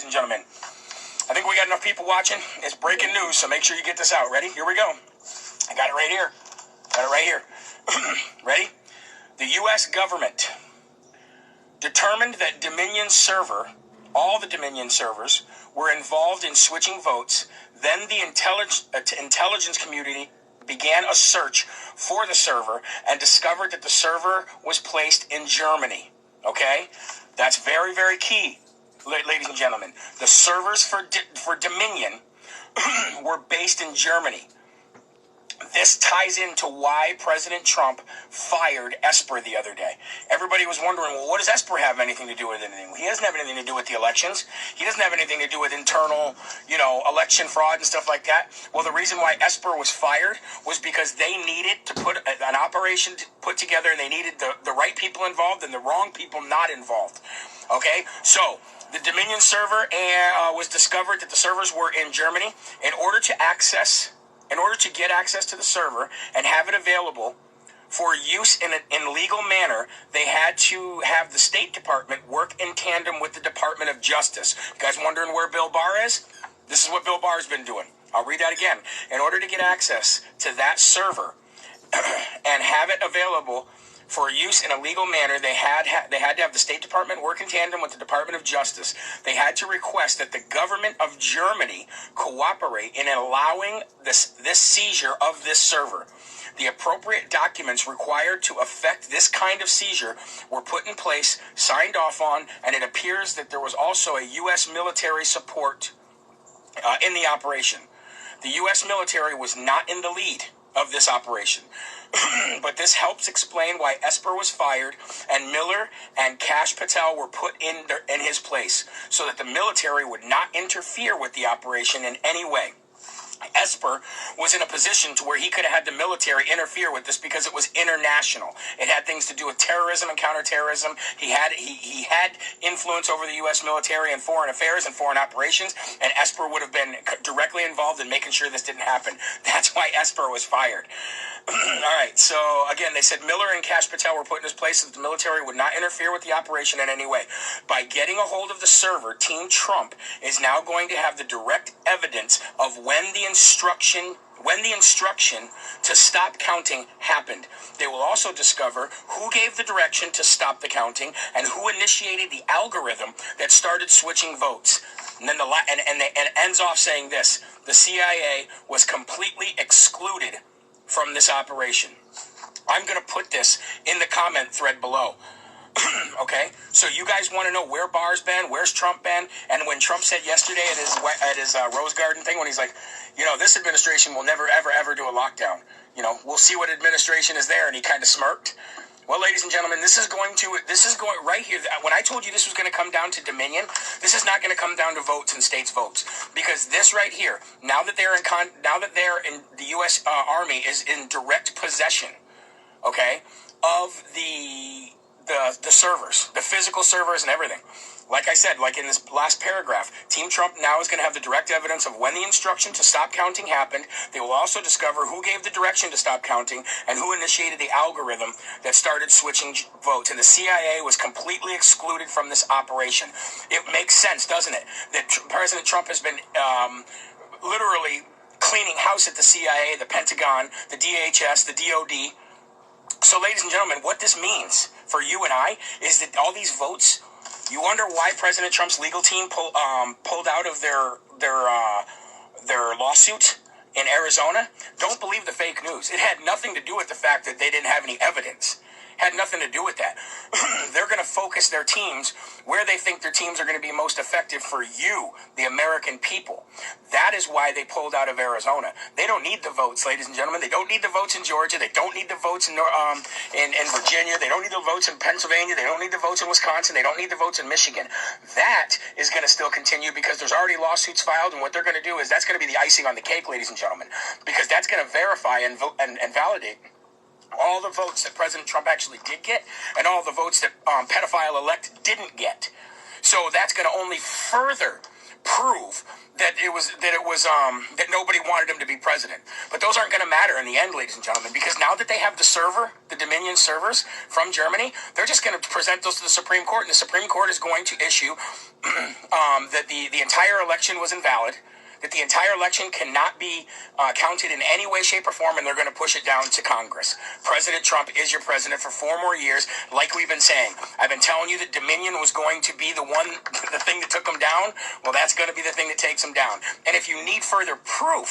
and gentlemen, I think we got enough people watching. It's breaking news, so make sure you get this out. Ready? Here we go. I got it right here. Ready? The U.S. government determined that all the Dominion servers, were involved in switching votes. Then the intelligence community began a search for the server and discovered that the server was placed in Germany. Okay? That's very, very key, ladies and gentlemen. The servers for Dominion were based in Germany. This ties into why President Trump fired Esper the other day. Everybody was wondering, well, what does Esper have anything to do with anything? He doesn't have anything to do with the elections. He doesn't have anything to do with internal, election fraud and stuff like that. Well, the reason why Esper was fired was because they needed to put an operation put together, and they needed the right people involved and the wrong people not involved. Okay? So the Dominion server was discovered that the servers were in Germany. In order to get access to the server and have it available for use in legal manner, they had to have the State Department work in tandem with the Department of Justice. You guys wondering where Bill Barr is? This is what Bill Barr's been doing. I'll read that again. In order to get access to that server and have it available for use in a legal manner, they had to have the State Department work in tandem with the Department of Justice. They had to request that the government of Germany cooperate in allowing this seizure of this server. The appropriate documents required to effect this kind of seizure were put in place, signed off on, and it appears that there was also a U.S. military support in the operation. The U.S. military was not in the lead of this operation. But this helps explain why Esper was fired and Miller and Kash Patel were put in his place, so that the military would not interfere with the operation in any way. Esper was in a position to where he could have had the military interfere with this because it was international. It had things to do with terrorism and counterterrorism. He had influence over the U.S. military and foreign affairs and foreign operations, and Esper would have been directly involved in making sure this didn't happen. That's why Esper was fired. All right, so again, they said Miller and Kash Patel were put in his place so that the military would not interfere with the operation in any way. By getting a hold of the server, Team Trump is now going to have the direct evidence of when the instruction to stop counting happened. They will also discover who gave the direction to stop the counting and who initiated the algorithm that started switching votes. And then it ends off saying this: the CIA was completely excluded from this operation. I'm going to put this in the comment thread below. Okay, so you guys want to know where Barr's been, where's Trump been? And when Trump said yesterday at his Rose Garden thing, when he's like, this administration will never, ever, ever do a lockdown. We'll see what administration is there, and he kind of smirked. Well, ladies and gentlemen, this is going right here. When I told you this was going to come down to Dominion, this is not going to come down to votes and states' votes, because this right here, now that they're in the U.S. Army is in direct possession, okay, of the servers, the physical servers and everything. Like I said, like in this last paragraph, Team Trump now is going to have the direct evidence of when the instruction to stop counting happened. They will also discover who gave the direction to stop counting and who initiated the algorithm that started switching votes. And the CIA was completely excluded from this operation. It makes sense, doesn't it, that President Trump has been literally cleaning house at the CIA, the Pentagon, the DHS, the DOD. So, ladies and gentlemen, what this means for you and I is that all these votes, you wonder why President Trump's legal team pulled out of their lawsuit in Arizona. Don't believe the fake news. It had nothing to do with the fact that they didn't have any evidence. Had nothing to do with that. They're going to focus their teams where they think their teams are going to be most effective for you, the American people. That is why they pulled out of Arizona. They don't need the votes, ladies and gentlemen. They don't need the votes in Georgia. They don't need the votes in Virginia. They don't need the votes in Pennsylvania. They don't need the votes in Wisconsin. They don't need the votes in Michigan. That is going to still continue because there's already lawsuits filed, and what they're going to do is that's going to be the icing on the cake, ladies and gentlemen, because that's going to verify and validate all the votes that President Trump actually did get and all the votes that pedophile-elect didn't get. So that's going to only further prove that that nobody wanted him to be president. But those aren't going to matter in the end, ladies and gentlemen, because now that they have the Dominion servers from Germany, they're just going to present those to the Supreme Court, and the Supreme Court is going to issue that the entire election was invalid, that the entire election cannot be counted in any way, shape, or form, and they're going to push it down to Congress. President Trump is your president for 4 more years, like we've been saying. I've been telling you that Dominion was going to be the thing that took them down. Well, that's going to be the thing that takes them down. And if you need further proof